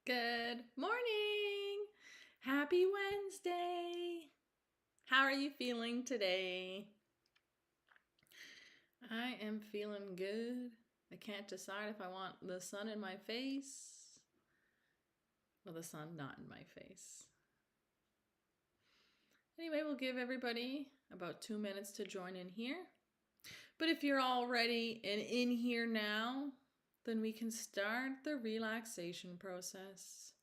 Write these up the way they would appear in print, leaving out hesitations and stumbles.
Good morning. Happy Wednesday. How are you feeling today? I am feeling good. I can't decide if I want the sun in my face or the sun not in my face. Anyway, we'll give everybody about 2 minutes to join in here. But if you're all ready and in here now, then we can start the relaxation process.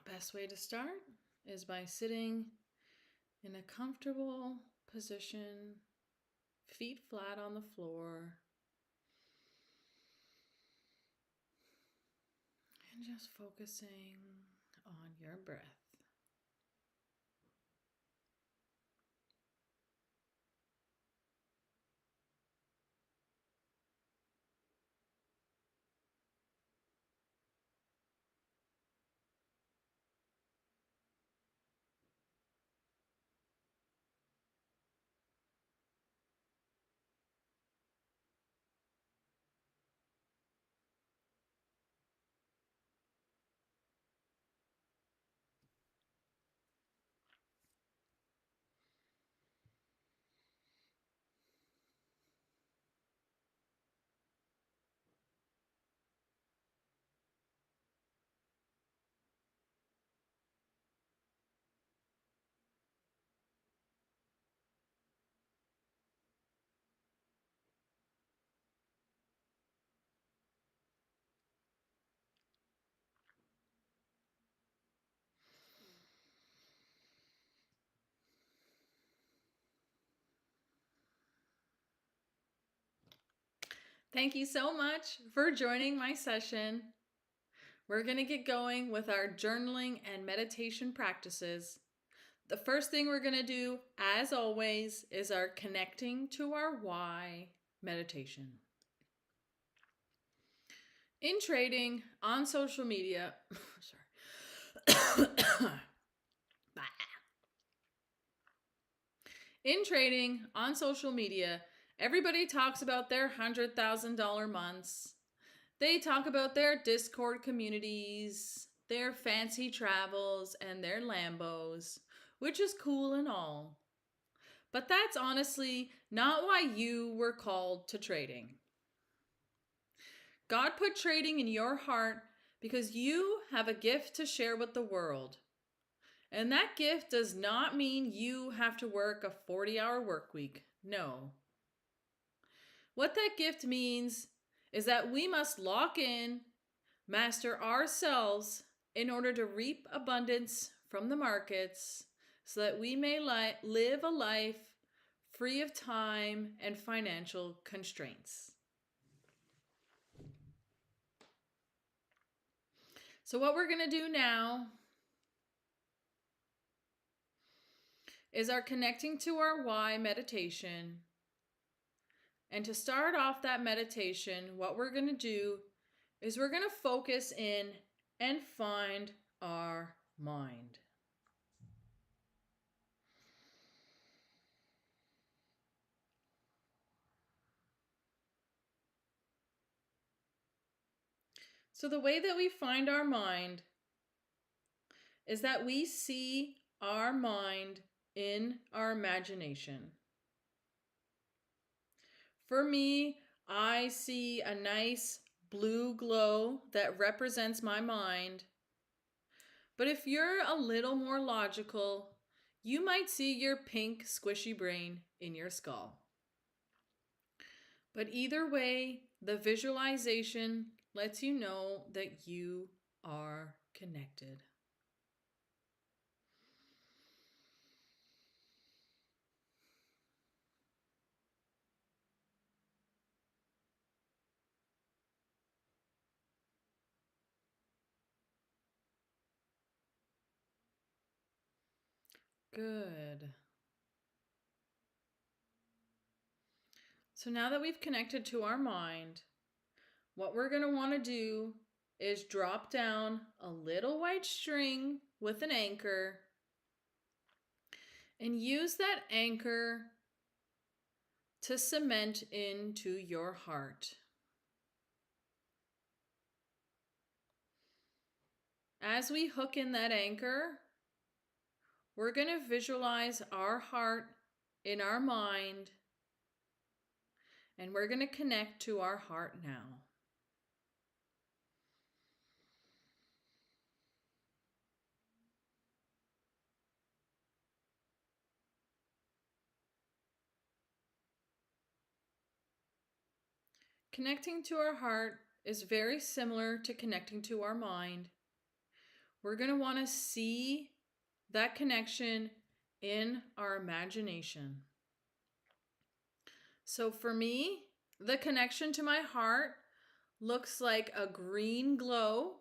Best way to start is by sitting in a comfortable position, feet flat on the floor, and just focusing on your breath. Thank you so much for joining my session. We're going to get going with our journaling and meditation practices. The first thing we're going to do, as always, is our connecting to our why meditation. In trading on social media, sorry. In trading on social media, everybody talks about their $100,000 months. They talk about their Discord communities, their fancy travels, and their Lambos, which is cool and all. But that's honestly not why you were called to trading. God put trading in your heart because you have a gift to share with the world. And that gift does not mean you have to work a 40-hour work week. No. What that gift means is that we must lock in, master ourselves in order to reap abundance from the markets so that we may live a life free of time and financial constraints. So what we're going to do now is our connecting to our why meditation. And to start off that meditation, what we're going to do is we're going to focus in and find our mind. So the way that we find our mind is that we see our mind in our imagination. For me, I see a nice blue glow that represents my mind. But if you're a little more logical, you might see your pink squishy brain in your skull. But either way, the visualization lets you know that you are connected. Good. So now that we've connected to our mind, what we're going to want to do is drop down a little white string with an anchor and use that anchor to cement into your heart. As we hook in that anchor, we're going to visualize our heart in our mind, and we're going to connect to our heart now. Connecting to our heart is very similar to connecting to our mind. We're going to want to see that connection in our imagination. So for me, the connection to my heart looks like a green glow.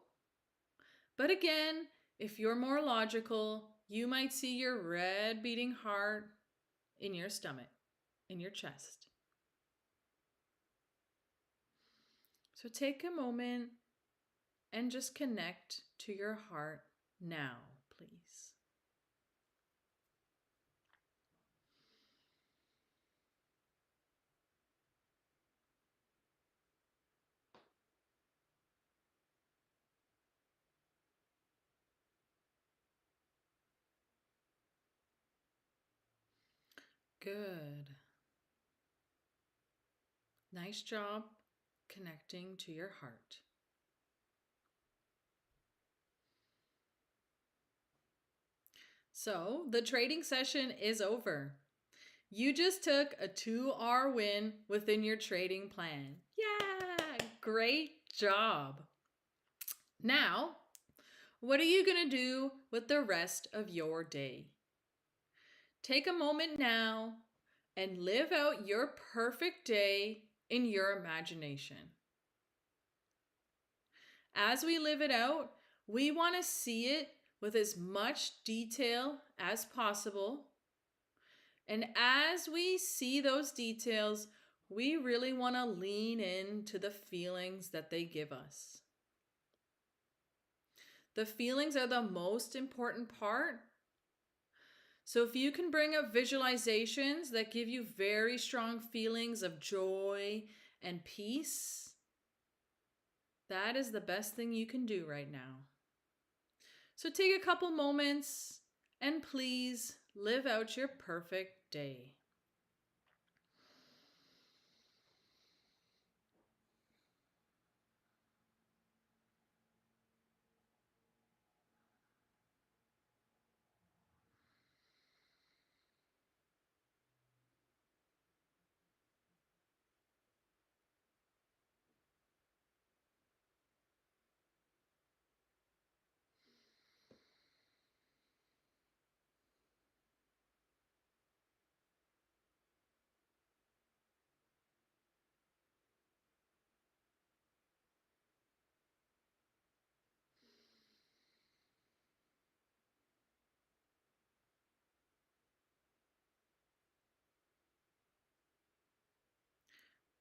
But again, if you're more logical, you might see your red beating heart in your stomach, in your chest. So take a moment and just connect to your heart now, please. Good. Nice job connecting to your heart. So the trading session is over. You just took a 2R win within your trading plan. Yeah, great job. Now, what are you going to do with the rest of your day? Take a moment now and live out your perfect day in your imagination. As we live it out, we want to see it with as much detail as possible. And as we see those details, we really want to lean into the feelings that they give us. The feelings are the most important part. So if you can bring up visualizations that give you very strong feelings of joy and peace, that is the best thing you can do right now. So take a couple moments and please live out your perfect day.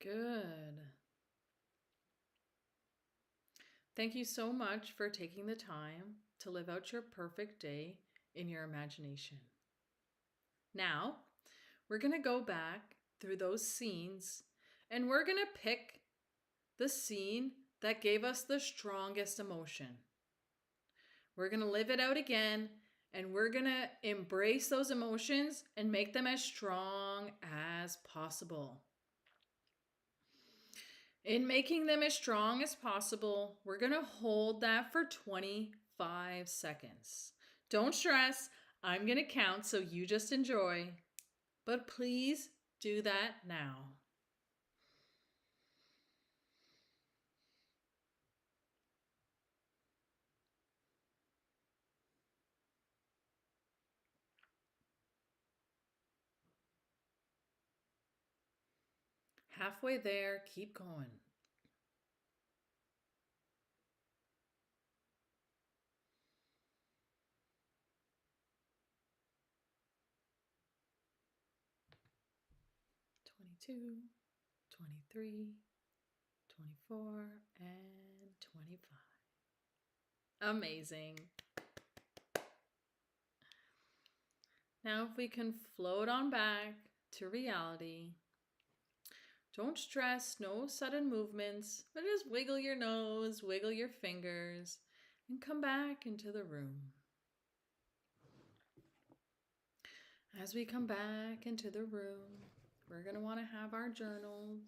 Good. Thank you so much for taking the time to live out your perfect day in your imagination. Now, we're going to go back through those scenes and we're going to pick the scene that gave us the strongest emotion. We're going to live it out again and we're going to embrace those emotions and make them as strong as possible. In making them as strong as possible, we're going to hold that for 25 seconds. Don't stress. I'm going to count, so you just enjoy. But please do that now. Halfway there, keep going. "22, 23, 24, and 25. Amazing. Now if we can float on back to reality, Don't stress, no sudden movements, but just wiggle your nose, wiggle your fingers, and come back into the room. As we come back into the room, we're going to want to have our journals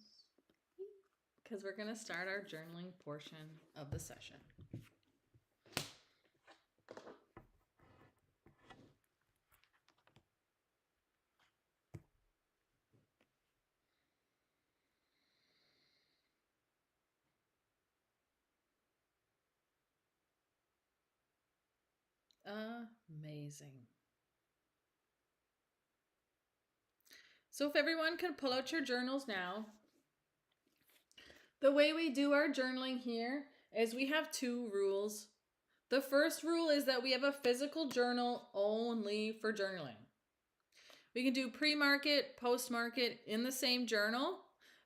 because we're going to start our journaling portion of the session. Amazing. So if everyone can pull out your journals now, the way we do our journaling here is we have 2 rules. The first rule is that we have a physical journal only for journaling. We can do pre-market, post-market in the same journal,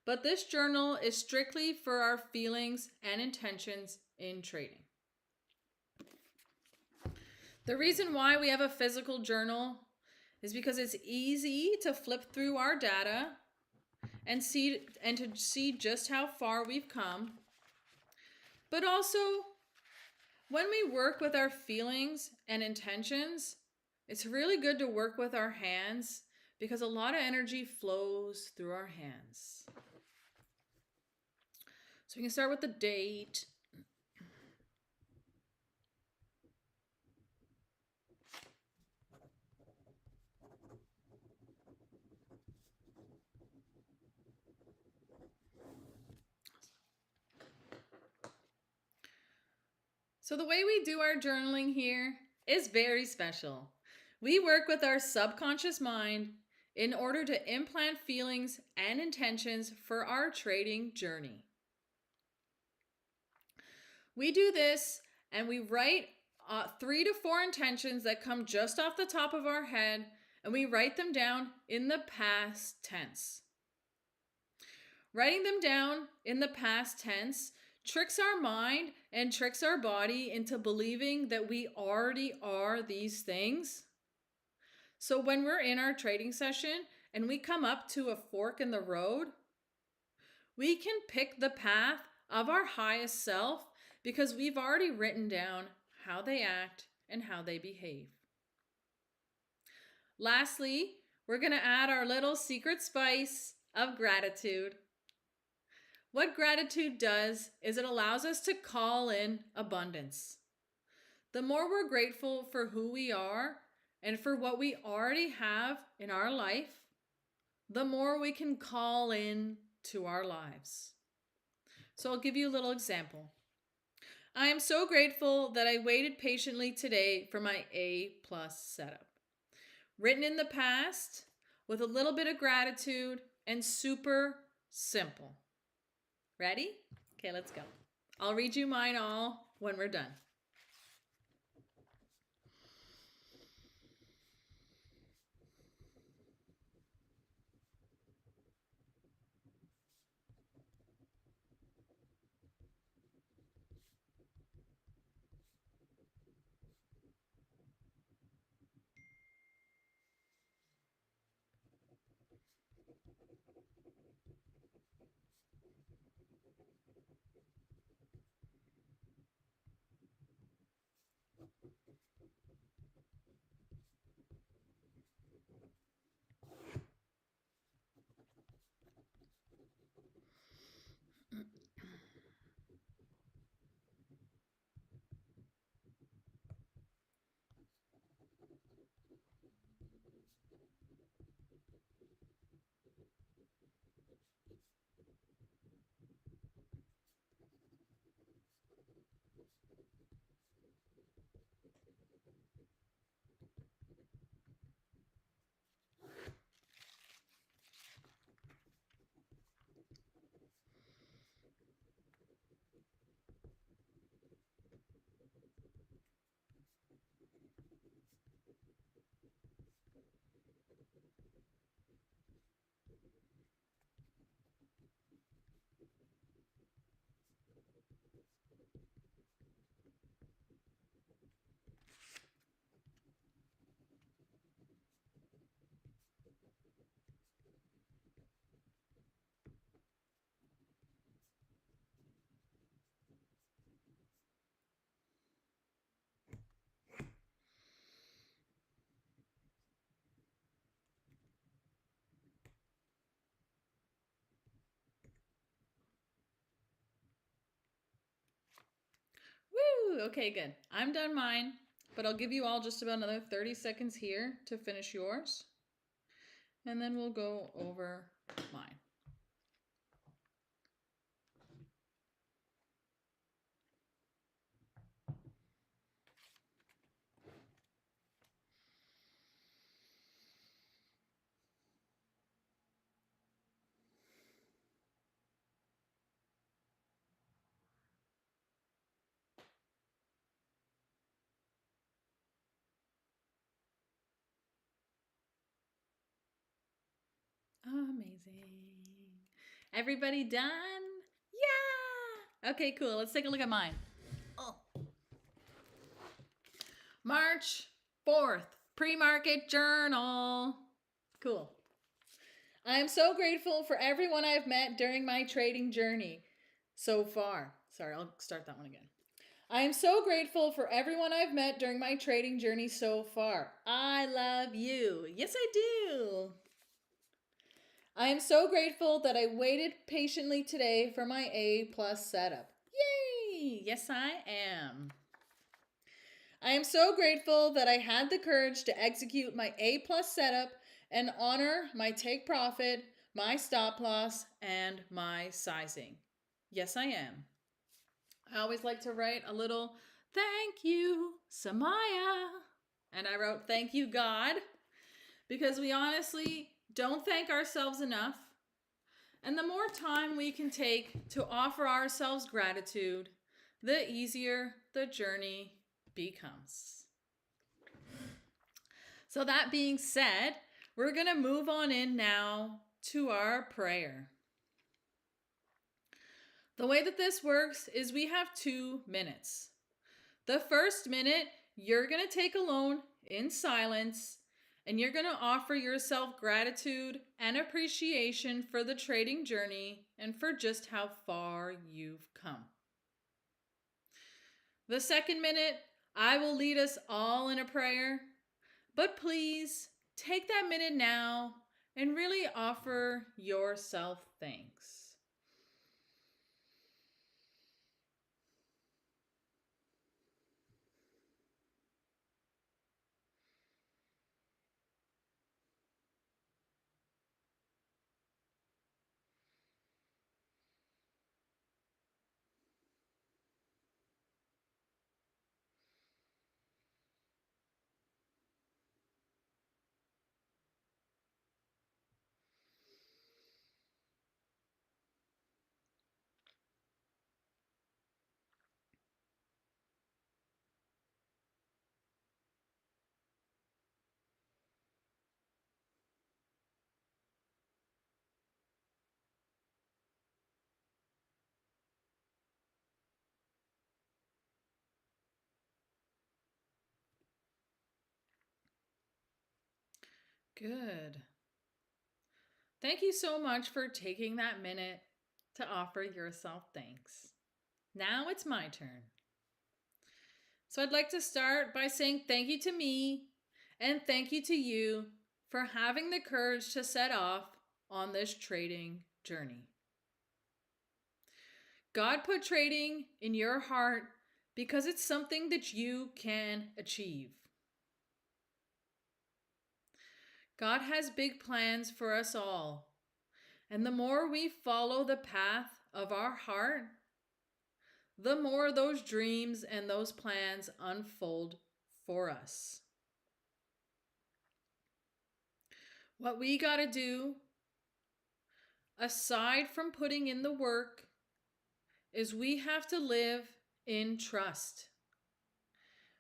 but this journal is strictly for our feelings and intentions in trading. The reason why we have a physical journal is because it's easy to flip through our data and to see just how far we've come. But also, when we work with our feelings and intentions, it's really good to work with our hands because a lot of energy flows through our hands. So we can start with the date. So the way we do our journaling here is very special. We work with our subconscious mind in order to implant feelings and intentions for our trading journey. We do this and we write 3 to 4 intentions that come just off the top of our head, and we write them down in the past tense. Writing them down in the past tense tricks our mind and tricks our body into believing that we already are these things. So when we're in our trading session and we come up to a fork in the road, we can pick the path of our highest self because we've already written down how they act and how they behave. Lastly, we're going to add our little secret spice of gratitude. What gratitude does is it allows us to call in abundance. The more we're grateful for who we are and for what we already have in our life, the more we can call in to our lives. So I'll give you a little example. I am so grateful that I waited patiently today for my A+ setup. Written in the past with a little bit of gratitude and super simple. Ready? Okay, let's go. I'll read you mine all when we're done. Woo! Okay, good. I'm done mine, but I'll give you all just about another 30 seconds here to finish yours. And then we'll go over mine. Amazing. Everybody done? Yeah! Okay, cool. Let's take a look at mine. Oh. March 4th, pre-market journal. Cool. I am so grateful for everyone I've met during my trading journey so far. Sorry, I'll start that one again. I am so grateful for everyone I've met during my trading journey so far. I love you. Yes, I do. I am so grateful that I waited patiently today for my A+ setup. Yay! Yes, I am. I am so grateful that I had the courage to execute my A+ setup and honor my take profit, my stop loss, and my sizing. Yes, I am. I always like to write a little thank you, Samaya. And I wrote thank you, God, because we honestly don't thank ourselves enough. And the more time we can take to offer ourselves gratitude, the easier the journey becomes. So that being said, we're going to move on in now to our prayer. The way that this works is we have 2 minutes. The first minute, you're going to take alone in silence, and you're going to offer yourself gratitude and appreciation for the trading journey and for just how far you've come. The second minute, I will lead us all in a prayer, but please take that minute now and really offer yourself thanks. Good. Thank you so much for taking that minute to offer yourself thanks. Now it's my turn. So I'd like to start by saying thank you to me and thank you to you for having the courage to set off on this trading journey. God put trading in your heart because it's something that you can achieve. God has big plans for us all. And the more we follow the path of our heart, the more those dreams and those plans unfold for us. What we got to do, aside from putting in the work, is we have to live in trust.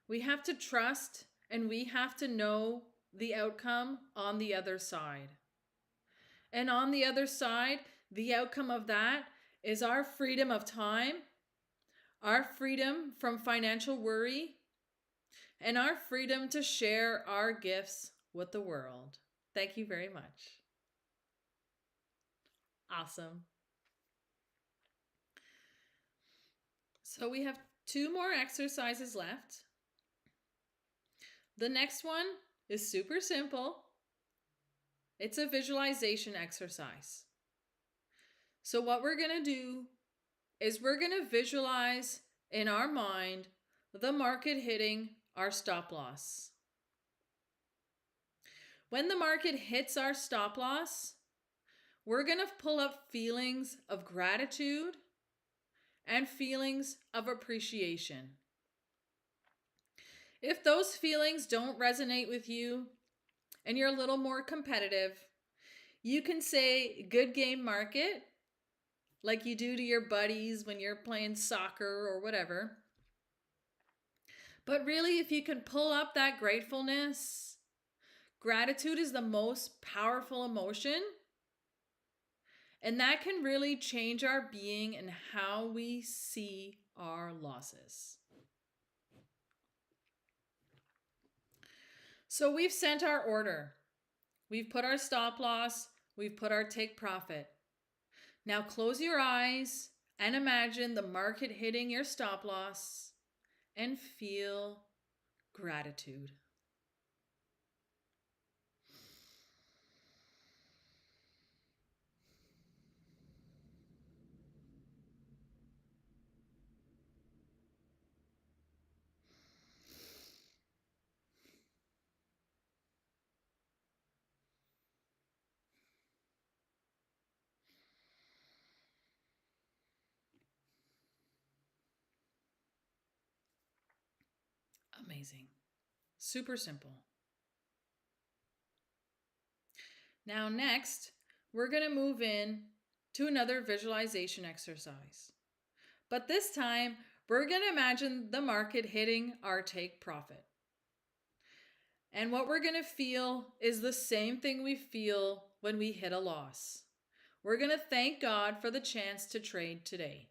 We have to trust and we have to know the outcome on the other side. And on the other side, the outcome of that is our freedom of time, our freedom from financial worry, and our freedom to share our gifts with the world. Thank you very much. Awesome. So we have 2 more exercises left. The next one is super simple. It's a visualization exercise. So what we're going to do is we're going to visualize in our mind the market hitting our stop loss. When the market hits our stop loss, we're going to pull up feelings of gratitude and feelings of appreciation. If those feelings don't resonate with you and you're a little more competitive, you can say good game market like you do to your buddies when you're playing soccer or whatever. But really, if you can pull up that gratefulness, gratitude is the most powerful emotion. And that can really change our being and how we see our losses. So we've sent our order. We've put our stop loss. We've put our take profit. Now close your eyes and imagine the market hitting your stop loss and feel gratitude. Amazing. Super simple. Now next, we're going to move in to another visualization exercise. But this time, we're going to imagine the market hitting our take profit. And what we're going to feel is the same thing we feel when we hit a loss. We're going to thank God for the chance to trade today.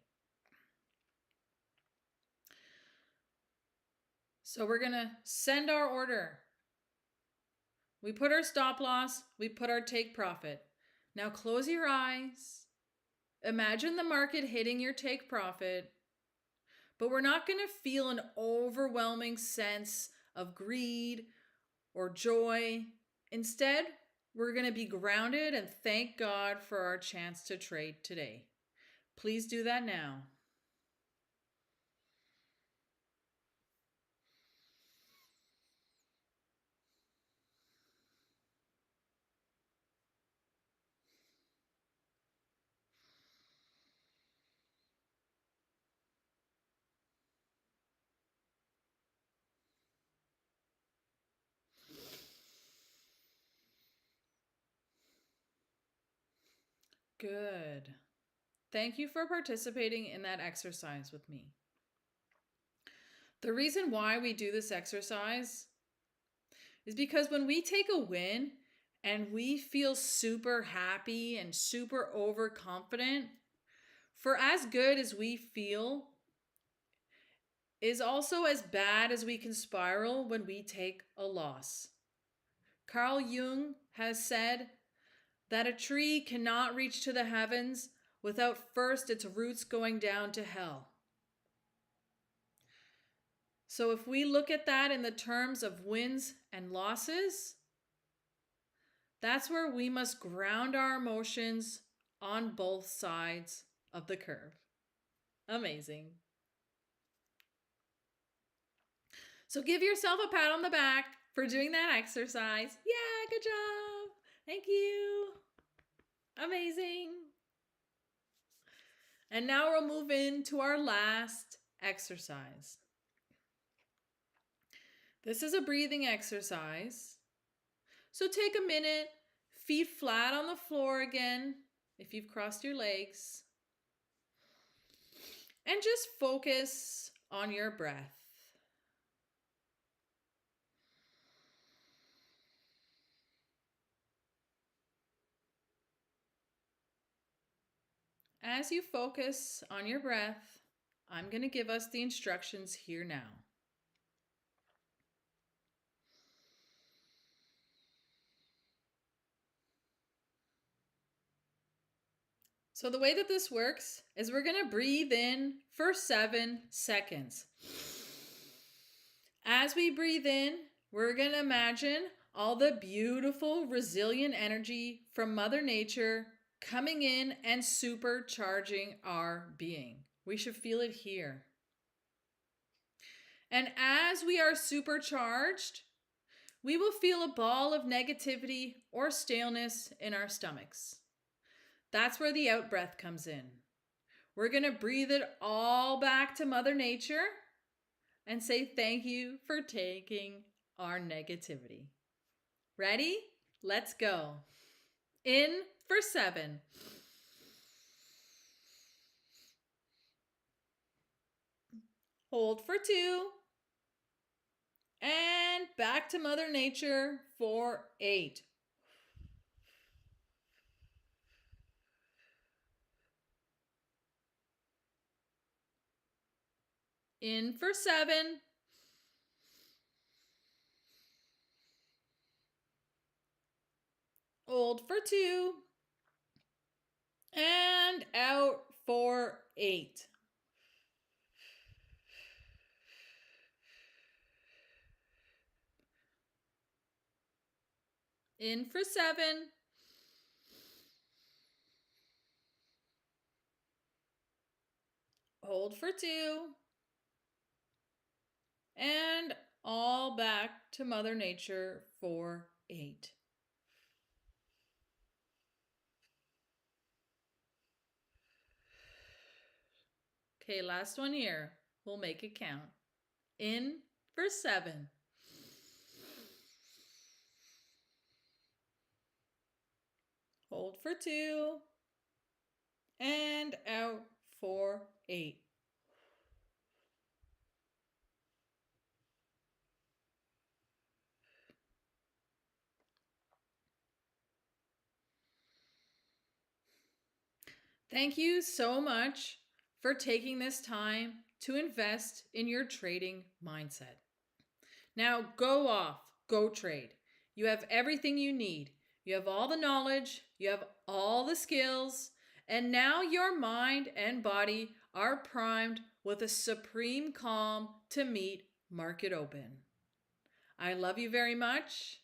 So we're going to send our order. We put our stop loss, we put our take profit. Now close your eyes. Imagine the market hitting your take profit. But we're not going to feel an overwhelming sense of greed or joy. Instead, we're going to be grounded and thank God for our chance to trade today. Please do that now. Good. Thank you for participating in that exercise with me. The reason why we do this exercise is because when we take a win and we feel super happy and super overconfident, for as good as we feel is also as bad as we can spiral when we take a loss. Carl Jung has said that a tree cannot reach to the heavens without first its roots going down to hell. So if we look at that in the terms of wins and losses, that's where we must ground our emotions on both sides of the curve. Amazing. So give yourself a pat on the back for doing that exercise. Yeah, good job. Thank you. Amazing. And now we'll move into our last exercise. This is a breathing exercise. So take a minute, feet flat on the floor again, if you've crossed your legs, and just focus on your breath. As you focus on your breath, I'm going to give us the instructions here now. So the way that this works is we're going to breathe in for 7 seconds. As we breathe in, we're going to imagine all the beautiful, resilient energy from Mother Nature coming in and supercharging our being. We should feel it here. And as we are supercharged, we will feel a ball of negativity or staleness in our stomachs. That's where the out breath comes in. We're going to breathe it all back to Mother Nature and say thank you for taking our negativity. Ready? Let's go. In for 7. Hold for 2. And back to Mother Nature for 8. In for 7. Hold for 2. And out for 8. In for 7. Hold for 2. And all back to Mother Nature for 8. Okay, last one here. We'll make it count. In for 7. Hold for 2. And out for 8. Thank you so much for taking this time to invest in your trading mindset. Now go off, go trade. You have everything you need. You have all the knowledge, you have all the skills, and now your mind and body are primed with a supreme calm to meet market open. I love you very much.